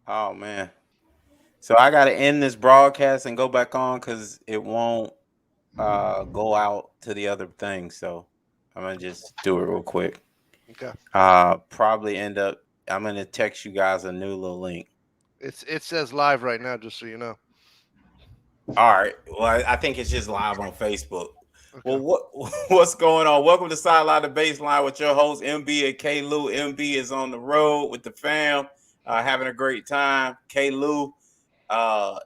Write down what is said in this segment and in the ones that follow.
Oh man. So I gotta end this broadcast and go back on because it won't go out to the other thing. So I'm gonna just do it real quick. Okay. Probably end up. I'm gonna text you guys a new little link. It says live right now, just so you know. All right. Well, I think it's just live on Facebook. Well, Okay. what's going on? Welcome to Sideline to Baseline with your host MB and K Lou. MB is on the road with the fam, having a great time. K Lou,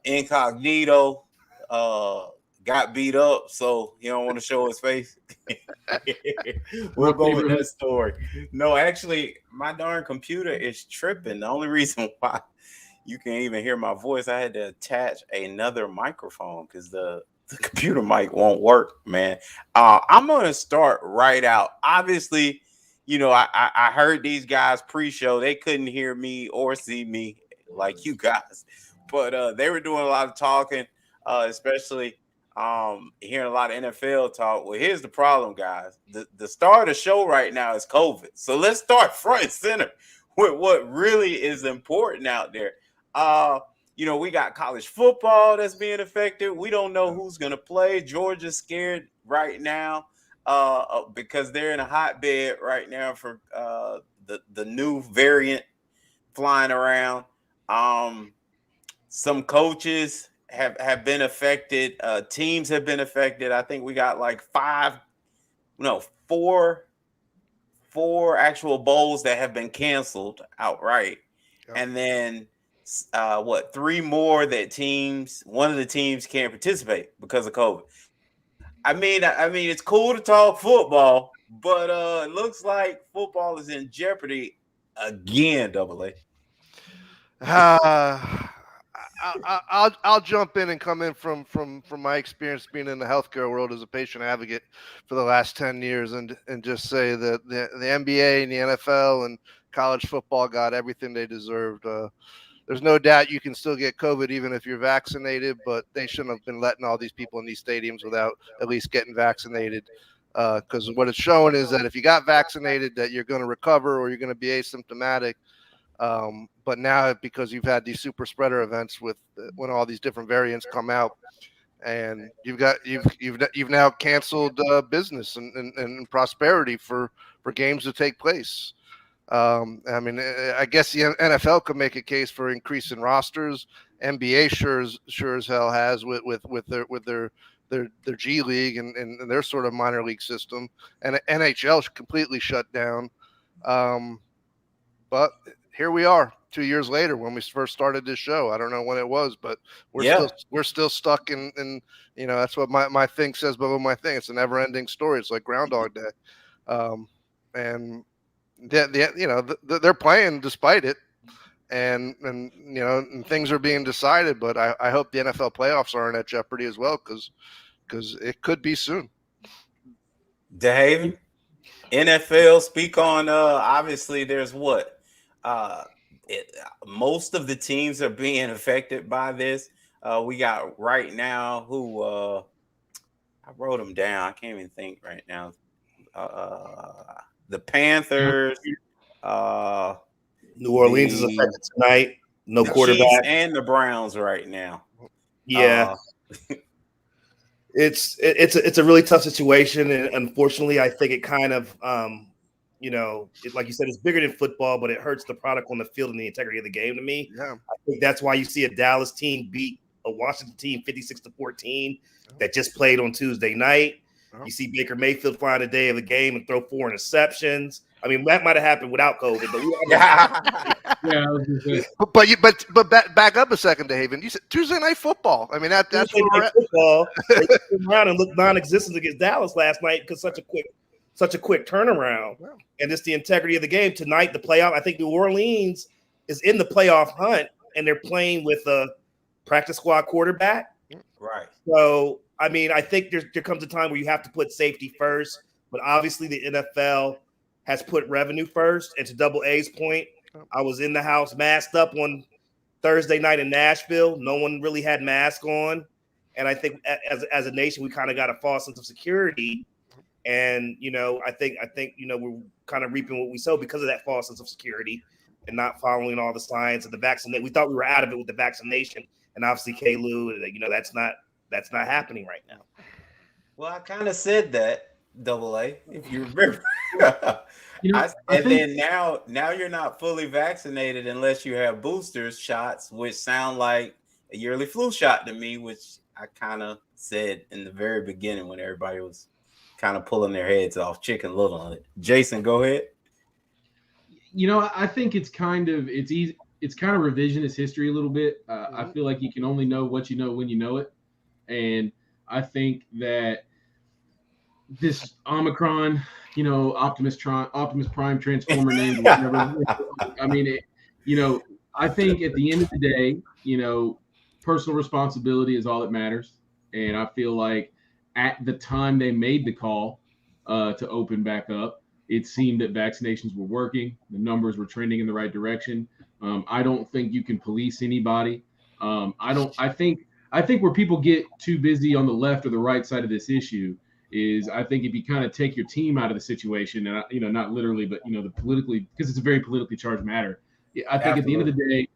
incognito, uh, got beat up, so he don't want to show his face. We'll Rough go with that neighborhood. story. No, actually, my darn computer is tripping. The only reason why you can't even hear my voice, I had to attach another microphone because the computer mic won't work, man. I'm gonna start right out. Obviously, I heard these guys pre-show. They couldn't hear me or see me like you guys, but they were doing a lot of talking, especially hearing a lot of NFL talk. Well, here's the problem, guys. The star of the show right now is COVID. So let's start front and center with what really is important out there. Uh, we got college football that's being affected. We don't know who's going to play. Georgia's scared right now because they're in a hotbed right now for the new variant flying around. Um, some coaches have been affected. Teams have been affected. I think we got like four actual bowls that have been canceled outright, Yep. and then three more that one of the teams can't participate because of COVID. I mean, it's cool to talk football, but it looks like football is in jeopardy again. Double A. I'll jump in and come in from my experience being in the healthcare world as a patient advocate for the last 10 years, and just say that the NBA and the NFL and college football got everything they deserved. There's no doubt you can still get COVID even if you're vaccinated, but they shouldn't have been letting all these people in these stadiums without at least getting vaccinated. Because what it's showing is that if you got vaccinated, that you're going to recover or you're going to be asymptomatic. But now, because you've had these super spreader events with when all these different variants come out, and you've now canceled business and prosperity for games to take place. I mean, I guess the NFL could make a case for increasing rosters. NBA sure as hell has with their G League and their sort of minor league system, and NHL completely shut down. Um, but here we are, 2 years later, when we first started this show. I don't know when it was, but we're Yeah, still stuck in that's what my thing says below my thing. It's a never ending story. It's like Groundhog Day, and they're playing despite it, and things are being decided. But I hope the NFL playoffs aren't at jeopardy as well, because it could be soon. DeHaven. NFL, speak on obviously there's what uh most of the teams are being affected by this. We got right now who I wrote them down. I can't even think right now. The Panthers, uh New Orleans is the affected tonight. No the Chiefs quarterback. and the Browns right now. Yeah, Uh it's a really tough situation, and unfortunately, I think it kind of like you said, it's bigger than football, but it hurts the product on the field and the integrity of the game. To me, Yeah. I think that's why you see a Dallas team beat a Washington team 56-14 that just played on Tuesday night. You see Baker Mayfield fly the day of the game and throw 4 interceptions. I mean, that might have happened without COVID, but we Yeah, I was gonna say. Back up a second, Haven. You said Tuesday night football. I mean that's Tuesday where we're night at. football. They came around and looked non-existent against Dallas last night because such a quick turnaround. Wow. And it's the integrity of the game tonight. The playoff. I think New Orleans is in the playoff hunt, and they're playing with a practice squad quarterback. right. So I mean, I think there comes a time where you have to put safety first. But obviously, the NFL has put revenue first. And to Double A's point, I was in the house masked up on Thursday night in Nashville. No one really had masks on. And I think as a nation, we kind of got a false sense of security. And, I think we're kind of reaping what we sow because of that false sense of security. and not following all the science of the vaccination. We thought we were out of it with the vaccination, and obviously K-Lou, that's not happening right now. Well, I kind of said that, Double A, if you remember. Then now you're not fully vaccinated unless you have boosters shots, which sound like a yearly flu shot to me, which I kind of said in the very beginning when everybody was kind of pulling their heads off Chicken Little on it. Jason, go ahead. I think it's kind of easy. It's kind of revisionist history a little bit. I feel like you can only know what you know when you know it, and I think that this Omicron, Optimus Prime Transformer name, whatever. I mean, I think at the end of the day, personal responsibility is all that matters, and I feel like at the time they made the call to open back up, it seemed that vaccinations were working. The numbers were trending in the right direction. I don't think you can police anybody. I think where people get too busy on the left or the right side of this issue is, I think if you kind of take your team out of the situation, and not literally, but the politically, because it's a very politically charged matter. I think Absolutely. At the end of the day,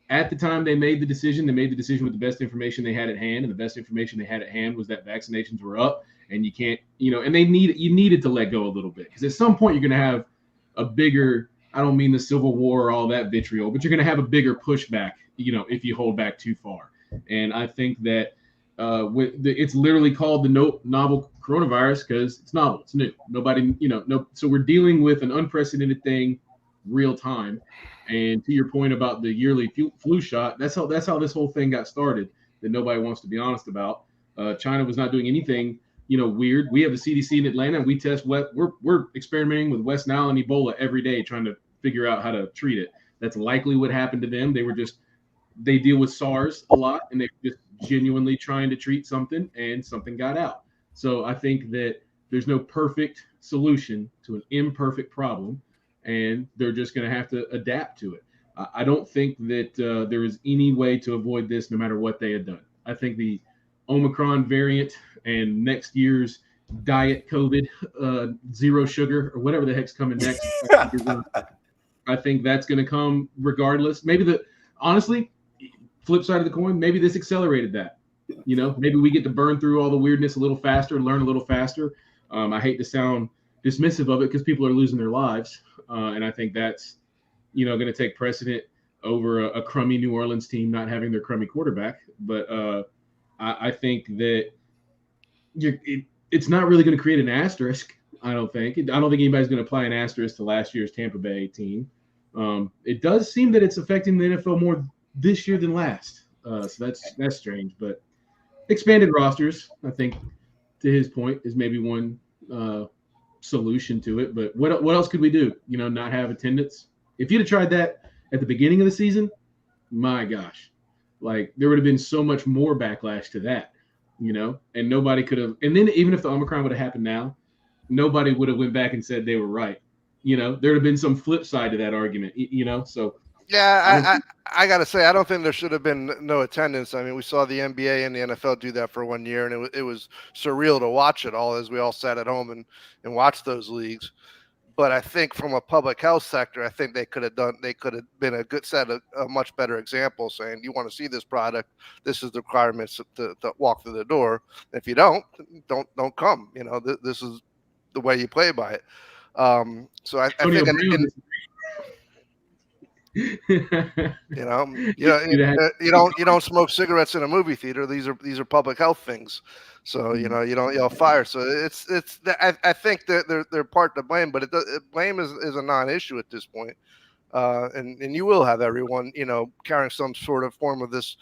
at the time they made the decision with the best information they had at hand, and the best information they had at hand was that vaccinations were up, and you can't, and you needed to let go a little bit, because at some point you're going to have a bigger, I don't mean the Civil War or all that vitriol, but you're going to have a bigger pushback, if you hold back too far. And I think that it's literally called the novel coronavirus because it's novel, it's new. Nobody, so we're dealing with an unprecedented thing, real time. And to your point about the yearly flu shot, that's how this whole thing got started. That nobody wants to be honest about. China was not doing anything, weird. We have the CDC in Atlanta, and we test we're experimenting with West Nile and Ebola every day, trying to figure out how to treat it. That's likely what happened to them. They deal with SARS a lot, and they're just genuinely trying to treat something, and something got out. So I think that there's no perfect solution to an imperfect problem, and they're just going to have to adapt to it. I don't think that there is any way to avoid this, no matter what they had done. I think the Omicron variant and next year's diet COVID, zero sugar, or whatever the heck's coming next, I think that's going to come regardless. Honestly, flip side of the coin, maybe this accelerated that. Maybe we get to burn through all the weirdness a little faster, learn a little faster. I hate to sound dismissive of it because people are losing their lives. And I think that's, going to take precedent over a crummy New Orleans team not having their crummy quarterback. But I think that it's not really going to create an asterisk. I don't think anybody's going to apply an asterisk to last year's Tampa Bay team. It does seem that it's affecting the NFL more this year than last. So that's strange. But expanded rosters, I think, to his point, is maybe one solution to it. But what else could we do? Not have attendance. If you'd have tried that at the beginning of the season, my gosh, like there would have been so much more backlash to that, and nobody could have. And then even if the Omicron would have happened now, nobody would have went back and said they were right. There would have been some flip side to that argument, So yeah, I got to say, I don't think there should have been no attendance. I mean, we saw the NBA and the NFL do that for 1 year, and it was surreal to watch it all as we all sat at home and watched those leagues. But I think from a public health sector, I think they could have been a good set of a much better example, saying, you want to see this product, this is the requirements to walk through the door. If you don't come. This is the way you play by it. So I think you don't smoke cigarettes in a movie theater. These are public health things. So you don't yell fire. So I think that they're part to blame, but blame is a non-issue at this point. And you will have everyone carrying some sort of form of this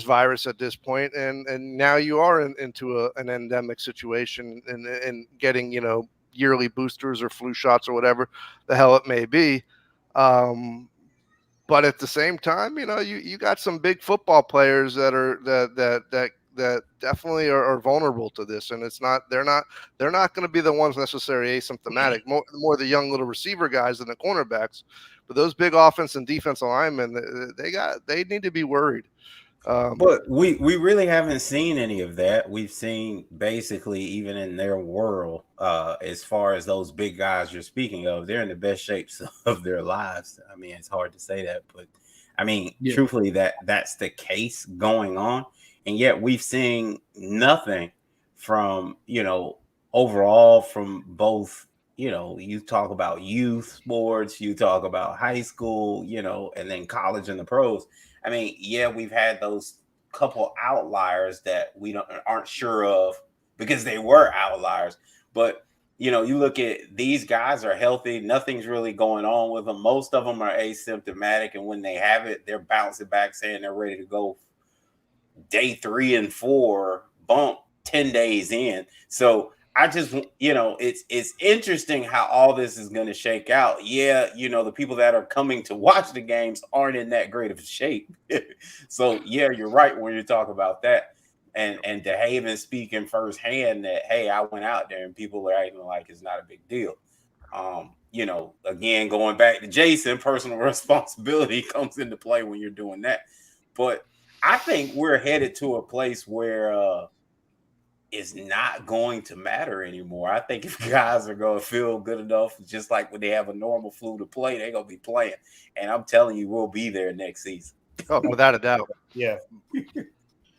virus at this point, and now you are into an endemic situation and getting yearly boosters or flu shots or whatever the hell it may be. But at the same time, you got some big football players that definitely are vulnerable to this, and they're not going to be the ones necessarily asymptomatic. More the young little receiver guys than the cornerbacks, but those big offense and defensive linemen, they need to be worried. But we really haven't seen any of that. We've seen basically even in their world, as far as those big guys you're speaking of, they're in the best shapes of their lives. I mean, it's hard to say that, but I mean, truthfully, that's the case going on, and yet we've seen nothing from overall from both. You talk about youth sports, you talk about high school, and then college and the pros. I mean, yeah, we've had those couple outliers that we aren't sure of because they were outliers. But you look at these guys are healthy, nothing's really going on with them. Most of them are asymptomatic, and when they have it, they're bouncing back, saying they're ready to go day 3 and 4, bump 10 days in. So I just, it's interesting how all this is going to shake out. Yeah, the people that are coming to watch the games aren't in that great of shape. So yeah, you're right when you talk about that. And DeHaven speaking firsthand that, hey, I went out there and people are acting like it's not a big deal. Again, going back to Jason, personal responsibility comes into play when you're doing that. But I think we're headed to a place where it's not going to matter anymore. I think if guys are going to feel good enough, just like when they have a normal flu to play, they're going to be playing. And I'm telling you, we'll be there next season. Oh, without a doubt. Yeah.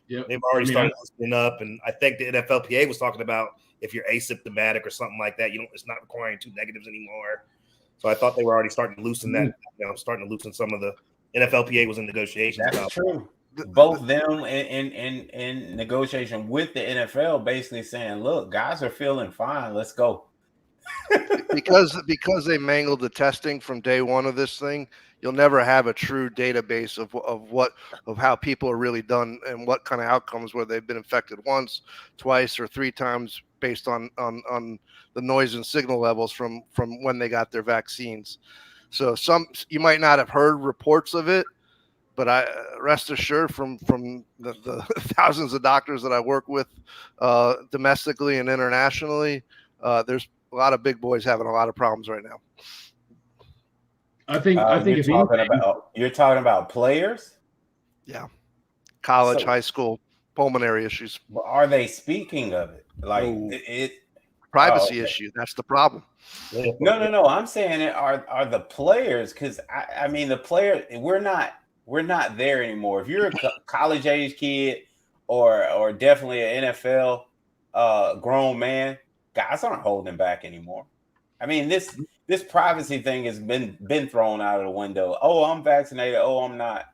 Yep. They've already started loosening up. And I think the NFLPA was talking about if you're asymptomatic or something like that, it's not requiring 2 negatives anymore. So I thought they were already starting to loosen that, starting to loosen some of the NFLPA was in negotiations. That's true. Both them in negotiation with the NFL, basically saying, "Look, guys are feeling fine. Let's go." because they mangled the testing from day one of this thing, you'll never have a true database of how people are really done and what kind of outcomes where they've been infected once, twice, or 3 times based on the noise and signal levels from when they got their vaccines. So you might not have heard reports of it. But I rest assured from the thousands of doctors that I work with domestically and internationally, there's a lot of big boys having a lot of problems right now. I think if you're talking about players, yeah, college, high school, pulmonary issues. Are they speaking of it? Like privacy issue? That's the problem. No. I'm saying it are the players, because I mean the player. We're not there anymore. If you're a college age kid or definitely an NFL grown man, guys aren't holding back anymore. I mean, this privacy thing has been thrown out of the window. Oh, I'm vaccinated. Oh, I'm not.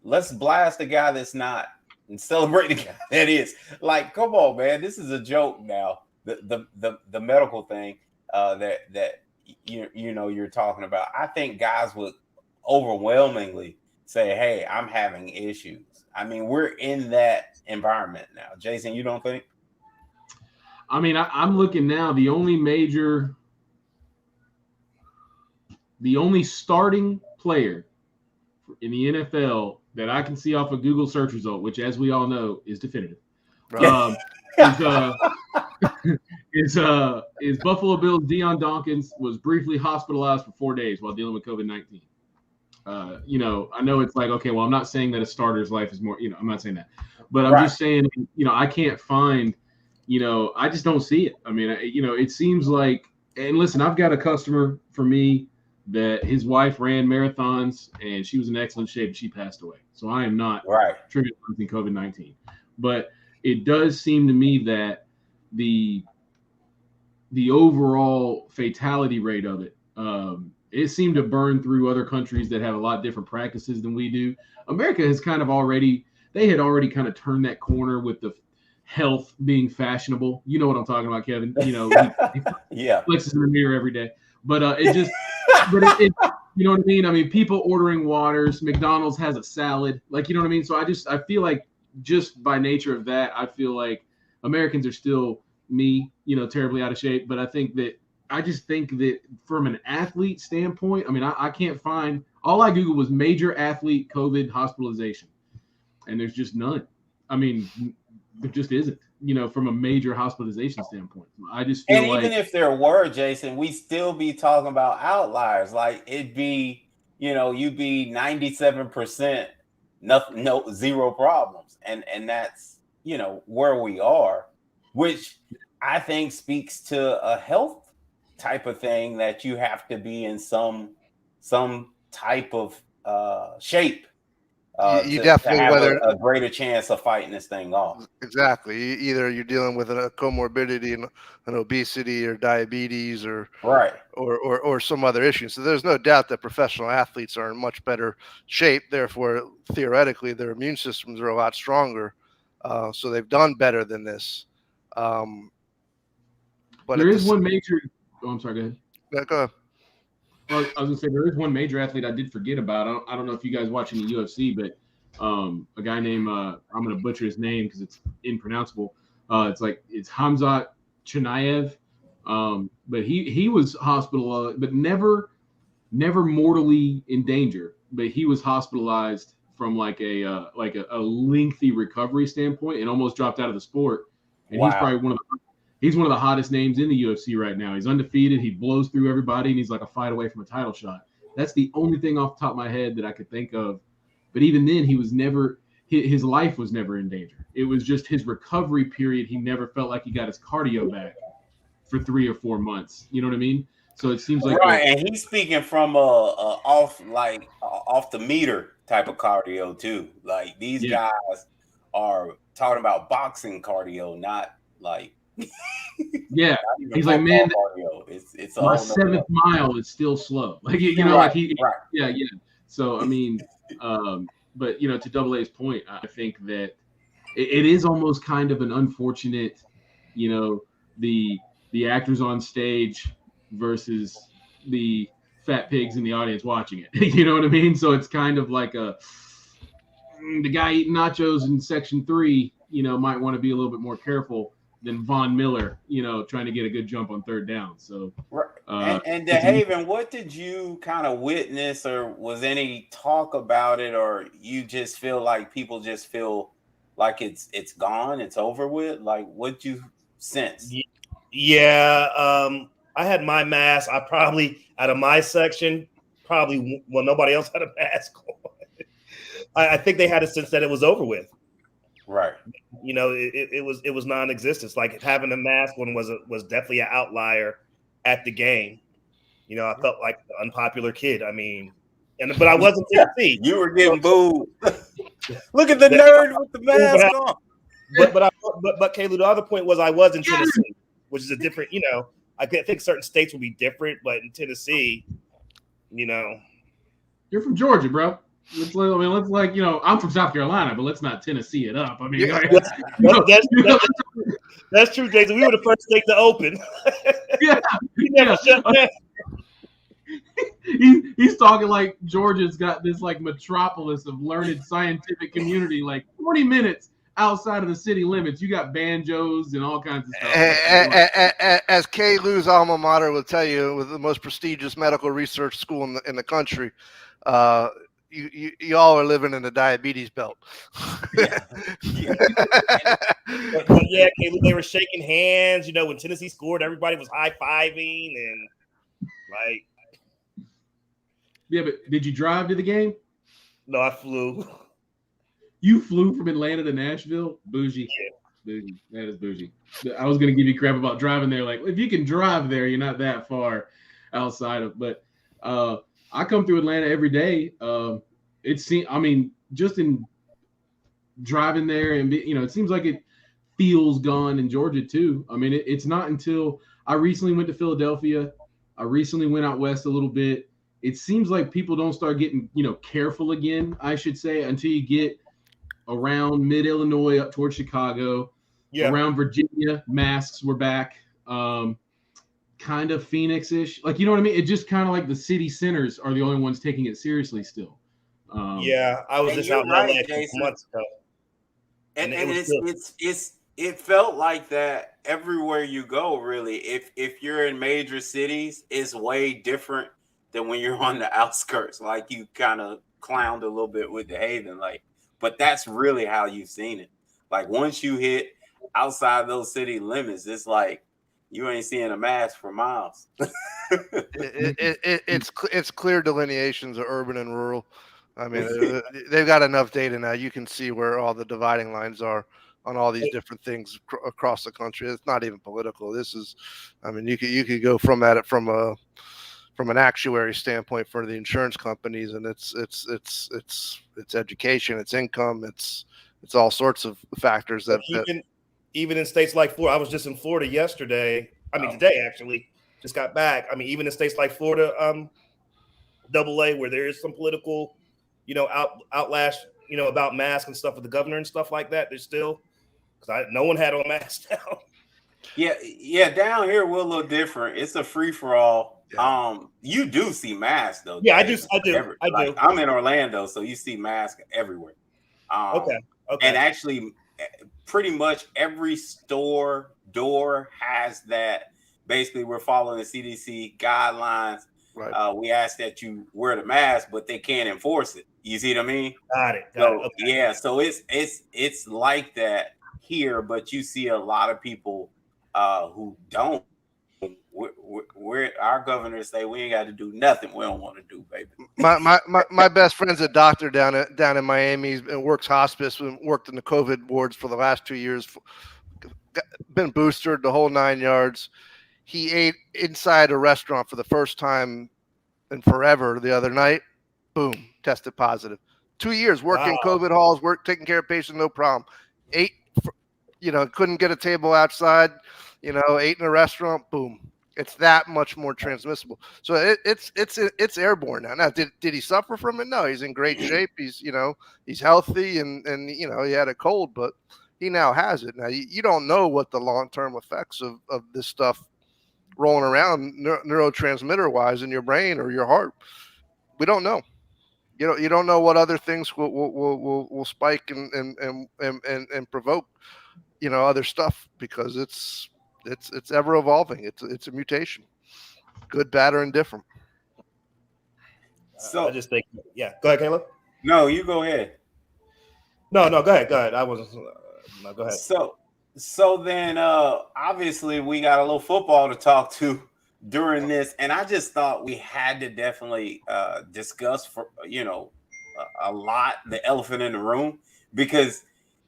Let's blast the guy that's not and celebrate the guy that is. Like, come on, man. This is a joke now. The medical thing that you're talking about. I think guys would overwhelmingly say, hey, I'm having issues. I mean, we're in that environment now. Jason, you don't think? I mean, I'm looking now. The only starting player in the NFL that I can see off a Google search result, which, as we all know, is definitive, right. is Buffalo Bills' Deion Dawkins was briefly hospitalized for 4 days while dealing with COVID-19. I know it's like, okay, well, I'm not saying that a starter's life is more, I'm not saying that, but I'm just saying, I can't find, I just don't see it. I mean, it seems like, and listen, I've got a customer for me that his wife ran marathons and she was in excellent shape and she passed away. So I am not triggering COVID-19, but it does seem to me that the overall fatality rate of it, it seemed to burn through other countries that have a lot different practices than we do. America has kind of already kind of turned that corner with the health being fashionable. You know what I'm talking about, Kevin. He flexes in the mirror every day. But it you know what I mean? I mean, people ordering waters, McDonald's has a salad. Like, you know what I mean? So I feel like just by nature of that, I feel like Americans are still terribly out of shape. But I just think that from an athlete standpoint, I mean, I can't find, all I Googled was major athlete COVID hospitalization, and there's just none. I mean, there just isn't, from a major hospitalization standpoint. I just feel even if there were, Jason, we still be talking about outliers. Like it'd be, you'd be 97% nothing, no, zero problems, and that's where we are, which I think speaks to a health type of thing, that you have to be in some type of shape You to definitely, have whether a greater chance of fighting this thing off. exactly, either you're dealing with a comorbidity and an obesity or diabetes Right. or some other issue. So there's no doubt that professional athletes are in much better shape. Therefore, theoretically, their immune systems are a lot stronger. So they've done better than this. But there is one major. Oh, I'm sorry. Go ahead. Yeah, go ahead. Well, I was gonna say there is one major athlete I did forget about. I don't know if you guys watching the UFC, but a guy named I'm gonna butcher his name because it's impronounceable. It's Hamzat Chimaev. But he was hospitalized, but never mortally in danger. But he was hospitalized from like a lengthy recovery standpoint and almost dropped out of the sport. And Wow. He's probably one of the hottest names in the UFC right now. He's undefeated. He blows through everybody, and he's like a fight away from a title shot. That's the only thing off the top of my head that I could think of. But even then, he was never his life was never in danger. It was just his recovery period. He never felt like he got his cardio back for 3 or 4 months. You know what I mean? So it seems like right, and he's speaking from off the meter type of cardio too. Like these guys are talking about boxing cardio, not like yeah. not he's like, man, cardio. It's my 7th mile is still slow. Like yeah. So I mean, but to Double A's point, I think that it is almost kind of an unfortunate, the actors on stage versus the fat pigs in the audience watching it. You know what I mean? So it's kind of like the guy eating nachos in section 3, might want to be a little bit more careful than Von Miller, trying to get a good jump on 3rd down. So and DeHaven, what did you kind of witness, or was any talk about it, or you just feel like people just feel like it's gone, it's over with? Like, what you sense? Yeah, I had my mask. I probably, out of my section, nobody else had a mask on. I think they had a sense that it was over with. Right. It was non-existent. Like having a mask on was definitely an outlier at the game. I felt like the unpopular kid. I mean, but I wasn't Tennessee. You were getting booed. Look at the nerd with the mask on. But Caleb, the other point was I was in Tennessee, which is a different. I think certain states will be different, but in Tennessee, you're from Georgia, bro. I'm from South Carolina, but let's not Tennessee it up. I mean, that's true, Jason. We were the first state to open. Yeah, we never shut down. He's talking like Georgia's got this like metropolis of learned scientific community, like 40 minutes outside of the city limits. You got banjos and all kinds of stuff. As Kay Lou's alma mater will tell you, with the most prestigious medical research school in the country, you all are living in the diabetes belt. But Caleb, they were shaking hands. When Tennessee scored, everybody was high-fiving and like. Yeah, but did you drive to the game? No, I flew. You flew from Atlanta to Nashville? Bougie. Yeah. Bougie. That is bougie. I was going to give you crap about driving there. Like, if you can drive there, you're not that far outside of. But I come through Atlanta every day. Just in driving there, and it seems like it feels gone in Georgia too. I mean, it's not until I recently went to Philadelphia. I recently went out west a little bit. It seems like people don't start getting, careful again, I should say, until you get around mid-Illinois up towards Chicago. Yeah. Around Virginia, masks were back. Kind of Phoenix-ish. Like, you know what I mean? It just kind of like the city centers are the only ones taking it seriously still. I was just out in LA a couple months ago. And it felt like that everywhere you go, really. If you're in major cities, it's way different than when you're on the outskirts. Like, you kind of clowned a little bit with the Haven, but that's really how you've seen it. Like, once you hit outside those city limits, it's like you ain't seeing a mask for miles. It's clear delineations of urban and rural. I mean, they've got enough data now. You can see where all the dividing lines are on all these different things across the country. It's not even political. This is, I mean, you could go from at it from an actuary standpoint for the insurance companies, and it's education, it's income, it's all sorts of factors that even in states like Florida. I was just in Florida yesterday. I mean, today actually, just got back. I mean, even in states like Florida, AA, where there is some political, outlash, about masks and stuff with the governor and stuff like that. There's still, because no one had on masks down. Yeah. Down here we're a little different. It's a free for all. Yeah. You do see masks though. Yeah, I do. Like, I'm in Orlando, so you see masks everywhere. Okay. And actually, pretty much every store door has that. Basically, we're following the CDC guidelines. Right. We ask that you wear the mask, but they can't enforce it. You see what I mean? Got it. Okay. Yeah. So it's like that here, but you see a lot of people who don't. We're our governors say we ain't got to do nothing we don't want to do, baby. My best friend's a doctor down in Miami. He's works hospice and worked in the COVID wards for the last 2 years. Been boosted the whole 9 yards. He ate inside a restaurant for the first time in forever the other night. Boom, tested positive. 2 years working in COVID halls, taking care of patients, no problem. Couldn't get a table outside. Ate in a restaurant. Boom. It's that much more transmissible. So it's airborne now. Now, did he suffer from it? No, he's in great shape. He's he's healthy and he had a cold, but he now has it. Now you don't know what the long-term effects of this stuff rolling around neurotransmitter wise in your brain or your heart. We don't know. You don't know what other things will spike and provoke other stuff, because it's ever evolving. It's a mutation, good, bad, or indifferent. So I just think, yeah. Go ahead, Caleb. No, you go ahead. No, go ahead. I wasn't. No, go ahead. So then, obviously, we got a little football to talk to during this, and I just thought we had to definitely discuss for a lot the elephant in the room, because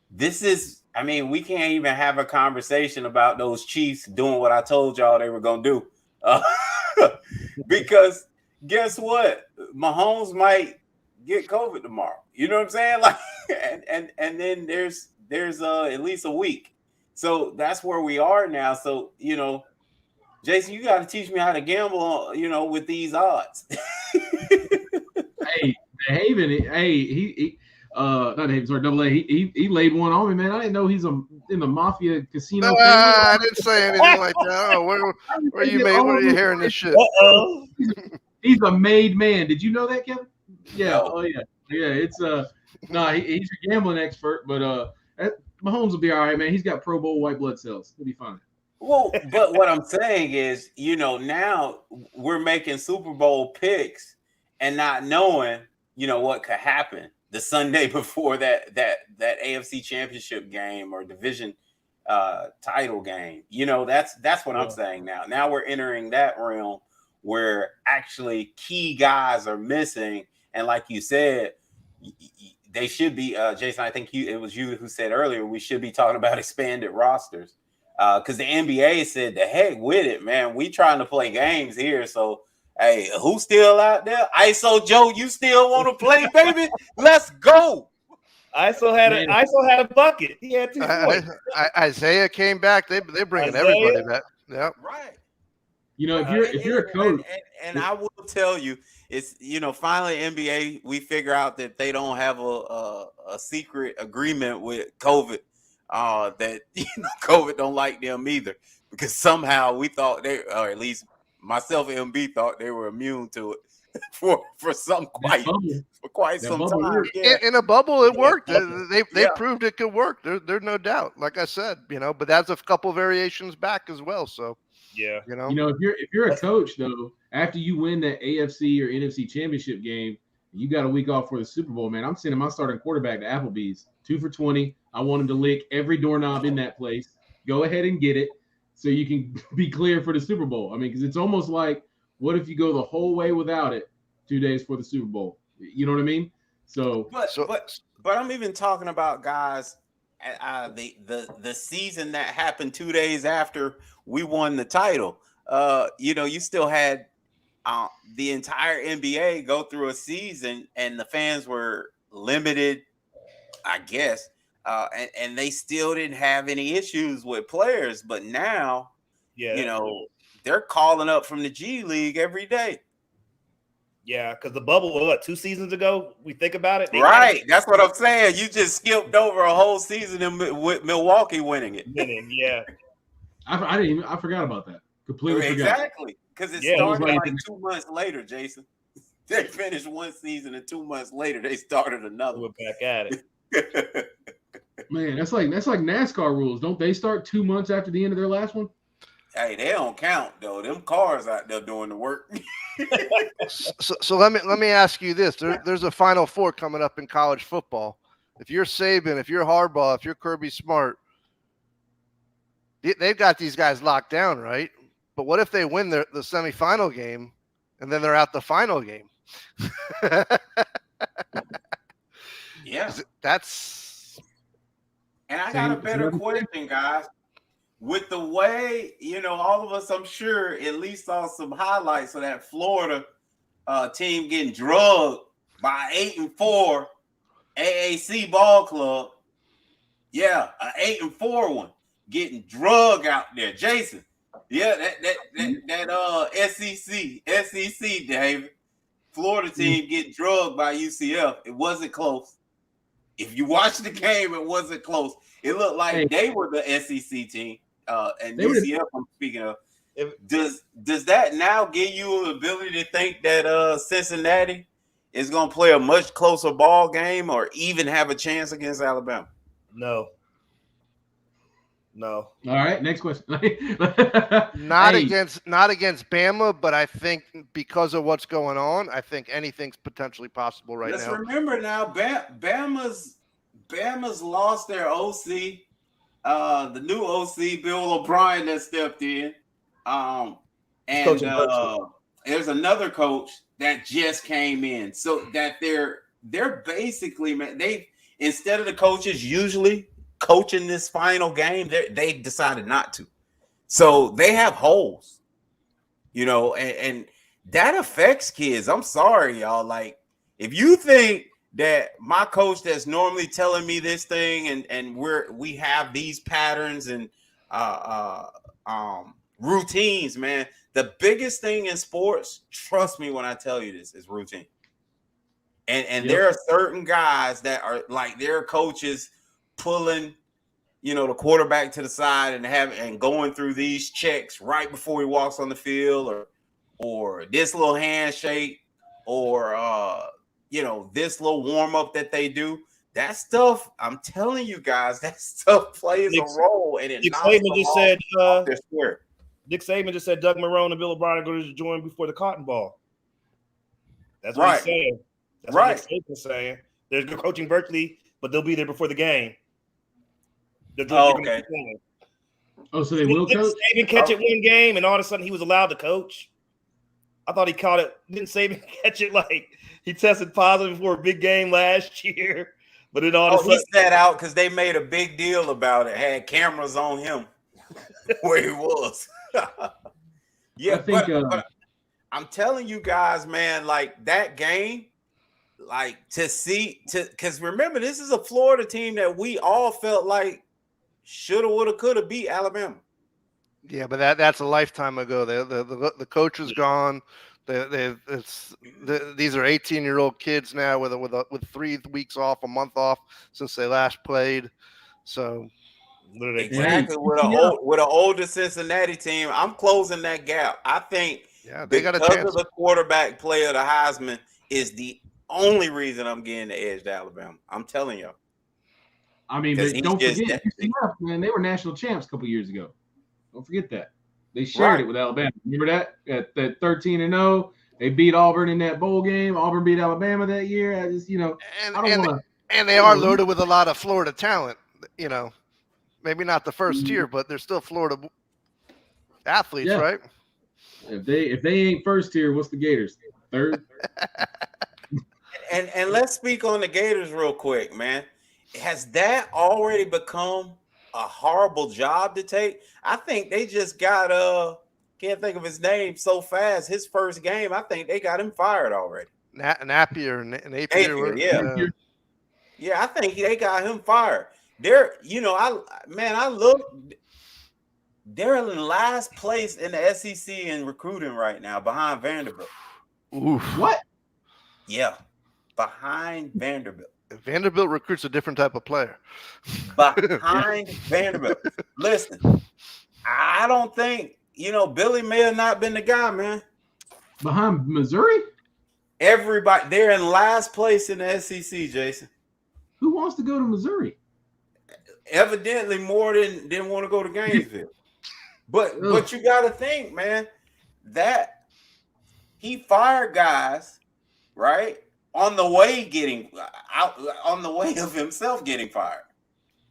this is. I mean, we can't even have a conversation about those Chiefs doing what I told y'all they were going to do. Because guess what? Mahomes might get COVID tomorrow. You know what I'm saying? Like, and then there's at least a week. So that's where we are now. So, Jason, you got to teach me how to gamble, with these odds. Hey, Haven, he not Haven, sorry, AA. He laid one on me, man. I didn't know he's in the mafia casino. No, I didn't say anything like that. Oh, where are you hearing this shit? He's a made man. Did you know that, Kevin? Yeah. No. Oh yeah. It's he's a gambling expert, but Mahomes will be all right, man. He's got Pro Bowl white blood cells. He'll be fine. Well, but what I'm saying is, now we're making Super Bowl picks and not knowing, what could happen the Sunday before that AFC Championship game or division title game. That's what I'm saying now. Now we're entering that realm where actually key guys are missing, and like you said, they should be. Jason, I think it was you who said earlier we should be talking about expanded rosters, because the NBA said the heck with it, man. We trying to play games here, so. Hey, who's still out there? ISO Joe, you still want to play, baby? Let's go. ISO had a bucket. He had 2 points. Isaiah came back. They're bringing everybody back. Yeah, right. If you're a coach, and I will tell you, it's finally NBA we figure out that they don't have a secret agreement with COVID. That COVID don't like them either, because somehow we thought they, or at least. Myself and MB thought they were immune to it for quite some time. Yeah. In a bubble, it worked. They proved it could work. There's no doubt. Like I said, but that's a couple variations back as well. So yeah, if you're a coach though, after you win that AFC or NFC championship game, you got a week off for the Super Bowl, man. I'm sending my starting quarterback to Applebee's, 2 for $20. I want him to lick every doorknob in that place. Go ahead and get it. So you can be clear for the Super Bowl. I mean, because it's almost like, what if you go the whole way without it 2 days for the Super Bowl? You know what I mean? So, but I'm even talking about guys. The season that happened 2 days after we won the title. You still had the entire NBA go through a season, and the fans were limited, I guess, and they still didn't have any issues with players. But now, they're calling up from the G League every day. Yeah, because the bubble, what, 2 seasons ago? We think about it. Right. That's what I'm saying. You just skipped over a whole season with Milwaukee winning it. Yeah. I forgot about that. Completely exactly. Because it started like 2 months later, Jason. They finished one season, and 2 months later they started another. We're back at it. Man, that's like NASCAR rules. Don't they start 2 months after the end of their last one? Hey, they don't count though. Them cars out there doing the work. So let me ask you this: there's a Final Four coming up in college football. If you're Saban, if you're Harbaugh, if you're Kirby Smart, they've got these guys locked down, right? But what if they win the semifinal game, and then they're out the final game? Yeah, that's. And I got a better question, guys. With the way, all of us, I'm sure, at least saw some highlights of that Florida team getting drugged by 8-4 AAC ball club. Yeah, an 8-4 one getting drugged out there. Jason, yeah, that SEC, David, Florida team getting drugged by UCF. It wasn't close. If you watch the game, it wasn't close. It looked like they were the SEC team. And UCF, I'm speaking of. Does that now give you the ability to think that Cincinnati is going to play a much closer ball game or even have a chance against Alabama? No. All right, next question. Not against Bama, but I think because of what's going on, I think anything's potentially possible now. Let's remember now, Bama's lost their OC. The new OC, Bill O'Brien, that stepped in. And there's another coach that just came in. So that they're basically, man, they, instead of the coaches usually coaching this final game, they decided not to. So they have holes, and that affects kids. I'm sorry, y'all. Like, if you think that my coach that's normally telling me this thing and we have these patterns and routines, man, the biggest thing in sports, trust me when I tell you this, is routine. And there are certain guys that are like their coaches pulling, the quarterback to the side and going through these checks right before he walks on the field, or this little handshake, or this little warm up that they do. That stuff, I'm telling you guys, that stuff plays a role. And Nick Saban just said Doug Marrone and Bill O'Brien are going to join before the Cotton Bowl. That's what he's saying. That's what Nick Saban's saying. They're coaching virtually, but they'll be there before the game. Okay. So they will coach? Saban catch it one game, and all of a sudden he was allowed to coach? I thought he caught it. Didn't Saban catch it like he tested positive for a big game last year? But it all of a sudden he sat out because they made a big deal about it. Had cameras on him where he was. Yeah, but I'm telling you guys, man, like that game, like because remember, this is a Florida team that we all felt like shoulda, woulda, coulda beat Alabama. Yeah, but that's a lifetime ago. The coach is gone. These are 18-year-old kids now with 3 weeks off, a month off since they last played. So exactly with an older Cincinnati team, I'm closing that gap. I think they got a chance. Of the quarterback play of the Heisman is the only reason I'm getting the edge to Alabama. I'm telling you. I mean, but don't forget, UCF, man, they were national champs a couple years ago. Don't forget that. They shared it with Alabama. Remember that? At 13-0, they beat Auburn in that bowl game. Auburn beat Alabama that year. I just, I don't want to. And they are loaded with a lot of Florida talent. Maybe not the first tier, but they're still Florida athletes, right? If they ain't first tier, what's the Gators? Third. And let's speak on the Gators real quick, man. Has that already become a horrible job to take? I think they just got can't think of his name so fast. His first game, I think they got him fired already. Napier. Napier, yeah. Yeah, I think they got him fired. They're, I look, they're in last place in the SEC in recruiting right now, behind Vanderbilt. Oof. What? Yeah, behind Vanderbilt. Vanderbilt recruits a different type of player. Behind Vanderbilt. Listen, I don't think, Billy may have not been the guy, man. Behind Missouri? Everybody, they're in last place in the SEC, Jason. Who wants to go to Missouri? Evidently more than didn't want to go to Gainesville. But you got to think, man, that he fired guys, right, on the way of himself getting fired.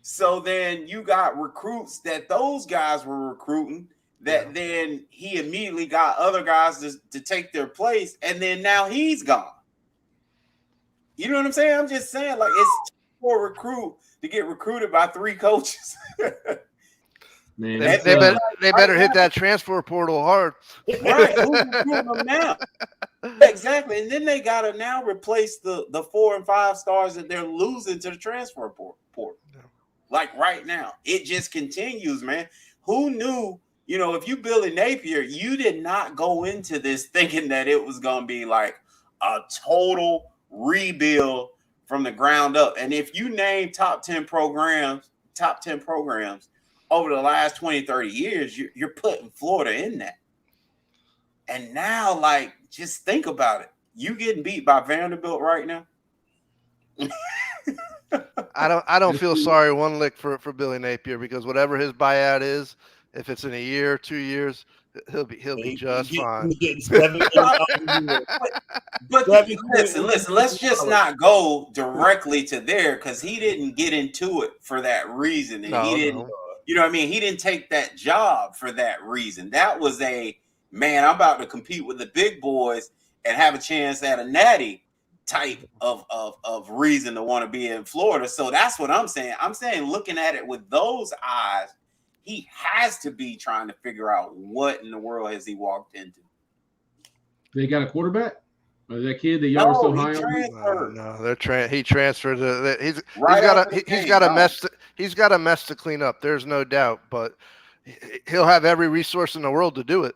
So then you got recruits that those guys were recruiting that then he immediately got other guys to take their place, and then now he's gone. You know what I'm saying? I'm just saying, like, it's for a recruit to get recruited by 3 coaches. Man, they better hit that transfer portal hard. Right. Who's recruiting them now? Exactly. And then they got to now replace the 4 and 5 stars that they're losing to the transfer portal. Yeah. Like right now. It just continues, man. Who knew, if you Billy Napier, you did not go into this thinking that it was going to be like a total rebuild from the ground up. And if you name top 10 programs over the last 20, 30 years, you're putting Florida in that. And now, like, just think about it. You getting beat by Vanderbilt right now? I don't feel sorry one lick for Billy Napier, because whatever his buyout is, if it's in a year, 2 years, he'll be just fine. But listen, let's just not go directly to there, because he didn't get into it for that reason. And he didn't, you know what I mean? He didn't take that job for that reason. That was I'm about to compete with the big boys and have a chance at a natty type of reason to want to be in Florida. So that's what I'm saying. I'm saying, looking at it with those eyes, he has to be trying to figure out what in the world has he walked into. They got a quarterback? Or that kid that y'all were so high on? No, he transferred. He's got a mess to clean up. There's no doubt, but he'll have every resource in the world to do it.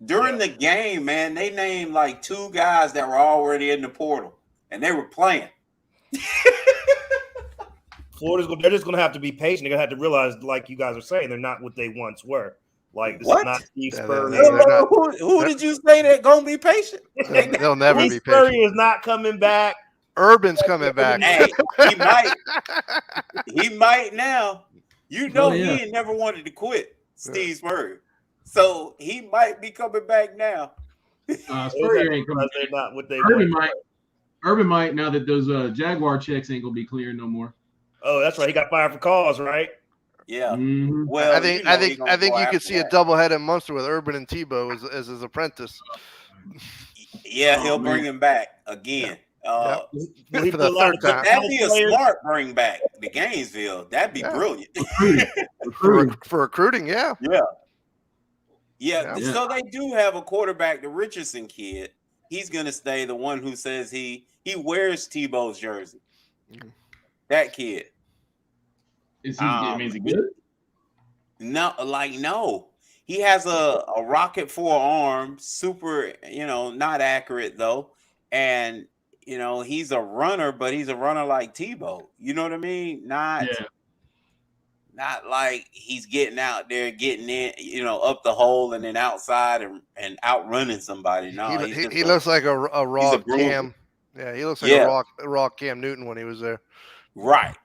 During the game, man, they named like 2 guys that were already in the portal, and they were playing. They're just going to have to be patient. They're going to have to realize, like you guys are saying, they're not what they once were. Like, this is not Steve Spurrier. Who did you say they're going to be patient? They'll never be patient. Spurrier is not coming back. Urban's coming back. Hey, he might now. He ain't never wanted to quit, Steve Spurrier. So he might be coming back now. Spurrier ain't coming back. Not what they Urban might, now that those Jaguar checks ain't going to be clearing no more. Oh, that's right. He got fired for cause, right? Yeah. Mm-hmm. Well, I think you could see a doubleheaded monster with Urban and Tebow as his apprentice. Yeah, he'll bring him back again. For the third time. That'd be a smart bring back to Gainesville. That'd be brilliant. For recruiting, yeah. Yeah. So they do have a quarterback, the Richardson kid. He's gonna stay. The one who says he wears Tebow's jersey. That kid. Is he good? No. He has a rocket forearm, super, not accurate though. And he's a runner, but he's a runner like Tebow. You know what I mean? Not like he's getting out there, getting in, up the hole and then outside and outrunning somebody. No, he looks like a raw Cam. Yeah, he looks like a raw Cam Newton when he was there. Right.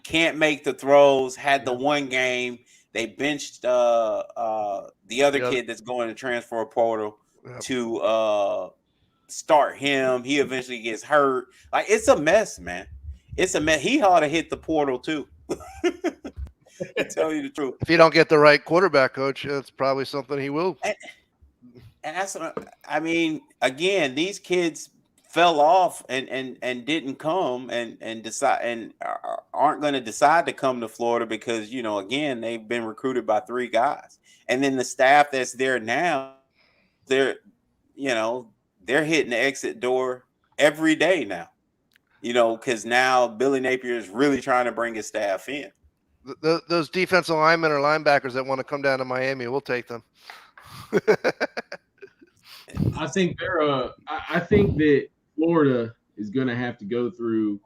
Can't make the throws. Had the one game they benched the other kid that's going to transfer portal to start him. He eventually gets hurt. Like, it's a mess, man. It's a mess. He ought to hit the portal too. To tell you the truth. If you don't get the right quarterback coach, that's probably something he will. And that's what again, these kids fell off and didn't come and decide and aren't going to decide to come to Florida because again they've been recruited by 3 guys, and then the staff that's there now, they're they're hitting the exit door every day now, because now Billy Napier is really trying to bring his staff in. Those defensive linemen or linebackers that want to come down to Miami, we'll take them. I think I think that Florida is going to have to go through.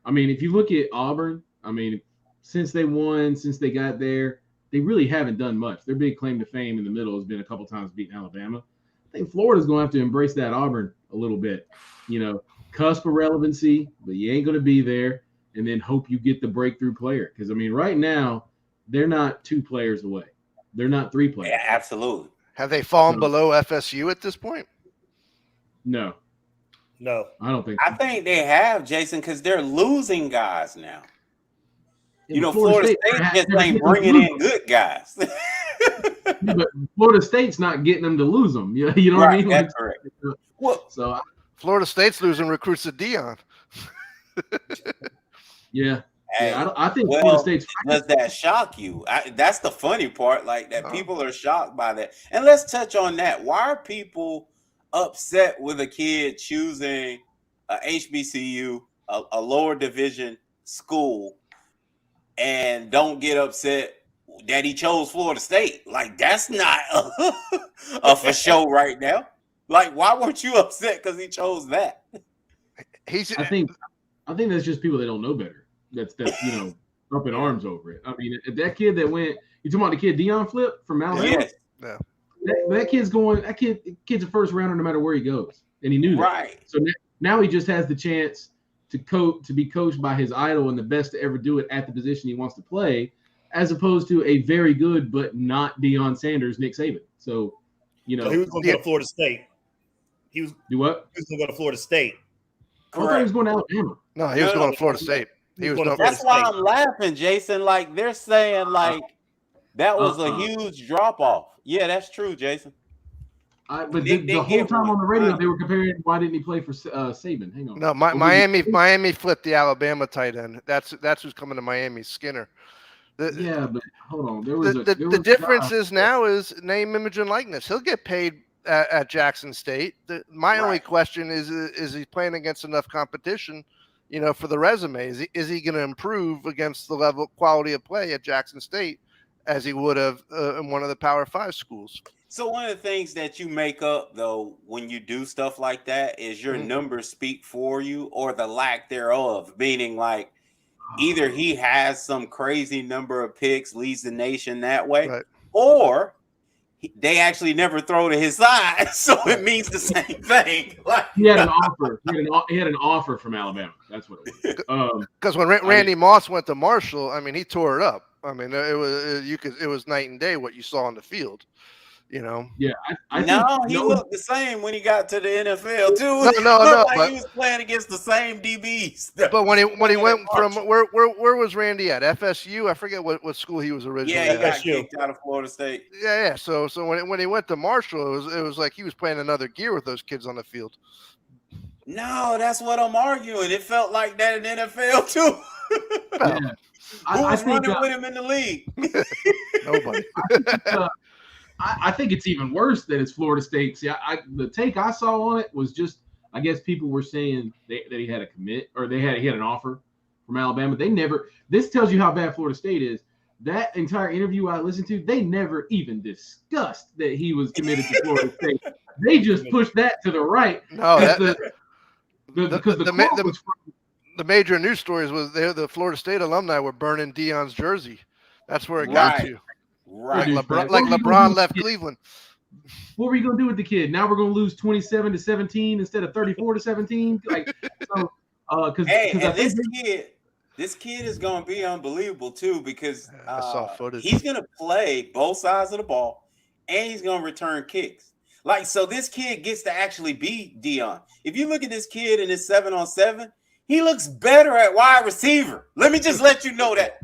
I mean, if you look at Auburn, I mean, since they got there, they really haven't done much. Their big claim to fame in the middle has been a couple times beating Alabama. I think Florida's going to have to embrace that Auburn a little bit. Cusp of relevancy, but you ain't going to be there, and then hope you get the breakthrough player. Because, I mean, right now, they're not 2 players away. They're not 3 players. Yeah, absolutely. Have they fallen below FSU at this point? No, I don't think so. I think they have, Jason, because they're losing guys now. Yeah, Florida State just ain't bringing in good guys. Yeah, but Florida State's not getting them to lose them. You know what I mean? That's correct. So Florida State's losing recruits to Dion. Yeah. Hey, I think Florida State's. Does that shock you? That's the funny part, like that people are shocked by that. And let's touch on that. Why are people upset with a kid choosing a HBCU, a lower division school, and don't get upset that he chose Florida State? Like, that's not a for show right now. Like, why weren't you upset because he chose that? I think that's just people that don't know better. That's up in arms over it. I mean, that kid that went, you talking about the kid Dion Flip from Alabama? Yes. Yeah. That kid's a first rounder no matter where he goes, and he knew that. Right. So now he just has the chance to be coached by his idol and the best to ever do it at the position he wants to play, as opposed to a very good but not Deion Sanders, Nick Saban. So So he was going to go to Florida State. Do what? He was going to go to Florida State. I thought he was going to Alabama. No, he was going to Florida State. That's why I'm laughing, Jason. Like, they're saying like that was a huge drop off. Yeah, that's true, Jason. But the whole time on the radio, they were comparing why didn't he play for Saban? Hang on. No, Miami flipped the Alabama tight end. That's who's coming to Miami, Skinner. But hold on. The difference is now is name, image, and likeness. He'll get paid at Jackson State. My only question is he playing against enough competition, for the resume? Is he going to improve against the level quality of play at Jackson State as he would have in one of the Power 5 schools? So one of the things that you make up, though, when you do stuff like that is your numbers speak for you or the lack thereof, meaning like either he has some crazy number of picks, leads the nation that way, or they actually never throw to his side, so it means the same thing. Like, he had an offer. He had an offer from Alabama. That's what it was. Because when Randy Moss went to Marshall, I mean, he tore it up. I mean, it was night and day what you saw on the field. Yeah, he looked the same when he got to the NFL too. No, like he was playing against the same DBs. But when he went from where was Randy at? FSU? I forget what school he was originally. Yeah, he at. got kicked out of Florida State. Yeah. So when he went to Marshall, it was like he was playing another gear with those kids on the field. No, that's what I'm arguing. It felt like that in NFL too. Yeah. Who was running with him in the league? Nobody. I think it's even worse that it's Florida State. See, the take I saw on it was just, I guess people were saying that he had a commit or he had an offer from Alabama. This tells you how bad Florida State is. That entire interview I listened to, they never even discussed that he was committed to Florida State. They just pushed that to the right. No, because the major news stories was the Florida State alumni were burning Dion's jersey. That's where it got to. Right. Like LeBron left Cleveland. What were you gonna do with the kid? Now we're gonna lose 27-17 instead of 34-17. Like, so, this kid is gonna be unbelievable too because I saw footage. He's gonna play both sides of the ball and he's gonna return kicks. Like, so this kid gets to actually be Dion. If you look at this kid in his 7-on-7, he looks better at wide receiver. Let me just let you know that.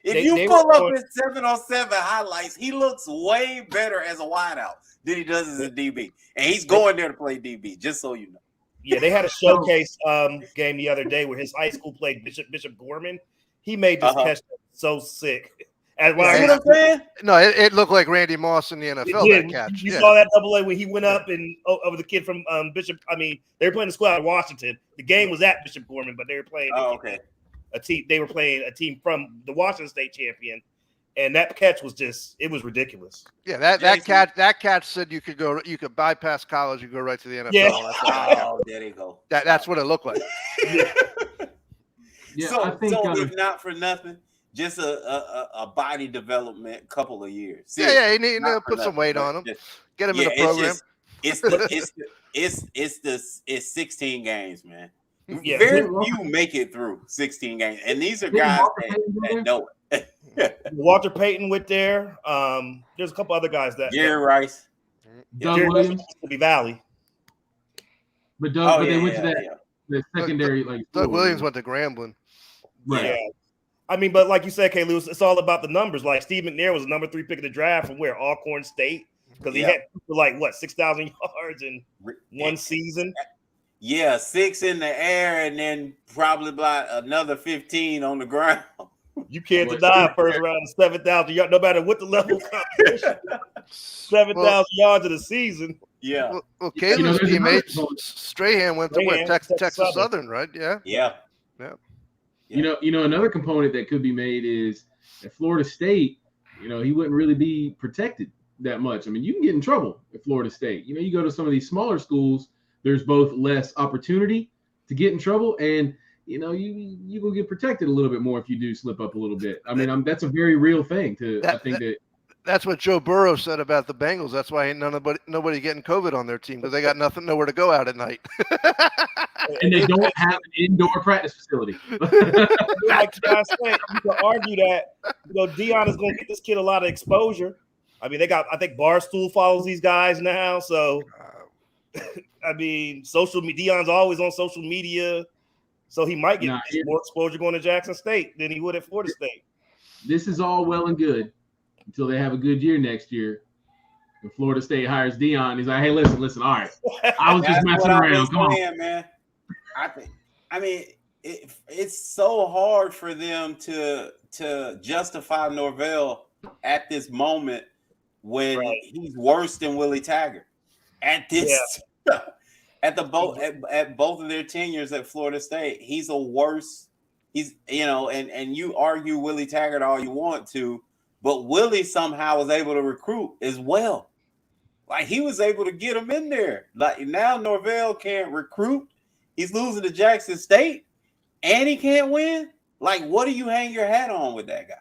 If you pull up his 7-on-7 highlights, he looks way better as a wideout than he does as a DB. And he's going there to play DB, just so you know. Yeah, they had a showcase game the other day where his high school played Bishop Gorman. He made this catch so sick. And See what I'm saying? No, it looked like Randy Moss in the NFL. That catch. You saw that double A when he went up and over the kid from Bishop. I mean, they were playing the squad out of Washington. The game was at Bishop Gorman, but they were playing a team. They were playing a team from the Washington State champion, and that catch was it was ridiculous. Yeah, that catch said you could bypass college and go right to the NFL. Yeah. Oh, there they go. That's what it looked like. Yeah, so, I think, if not for nothing, just a body development couple of years. Seriously, you need to put some weight on him. Get him in the program. It's 16 games, man. Yeah. Very few make it through 16 games, and these are guys that know it. Walter Payton went there. There's a couple other guys that Jerry Rice, Doug Williams, Mississippi Valley. But they went to the secondary. Doug Williams went to Grambling. Right. Yeah. I mean, but like you said, K. Lewis, it's all about the numbers. Like Steve McNair was the number 3 pick of the draft from where? Alcorn State, because he had 6,000 yards in one season. Yeah, 6 in the air, and then probably about another 15 on the ground. You can't deny first round 7,000 yards, no matter what the level of competition. 7,000 yards in a season. Yeah. Well, Caleb's teammate Strahan went to Texas Southern, right? Yeah. Yeah. You know, another component that could be made is at Florida State, he wouldn't really be protected that much. I mean, you can get in trouble at Florida State. You go to some of these smaller schools, there's both less opportunity to get in trouble and, you will get protected a little bit more if you do slip up a little bit. I mean, that's a very real thing That's what Joe Burrow said about the Bengals. That's why ain't nobody getting COVID on their team because they got nowhere to go out at night. And they don't have an indoor practice facility. Like I said, you can argue that Deion is going to get this kid a lot of exposure. I mean, I think Barstool follows these guys now, so I mean, Deion's always on social media, so he might get more exposure going to Jackson State than he would at Florida State. This is all well and good until they have a good year next year. And Florida State hires Deion. He's like, hey, listen, all right. I was just messing around. Come on, man. I mean, it's so hard for them to justify Norvell at this moment when he's worse than Willie Taggart. At this, at both of their tenures at Florida State, he's a worse. He's and you argue Willie Taggart all you want to, but Willie somehow was able to recruit as well. Like he was able to get him in there. Like now Norvell can't recruit. He's losing to Jackson State, and he can't win. Like, what do you hang your hat on with that guy?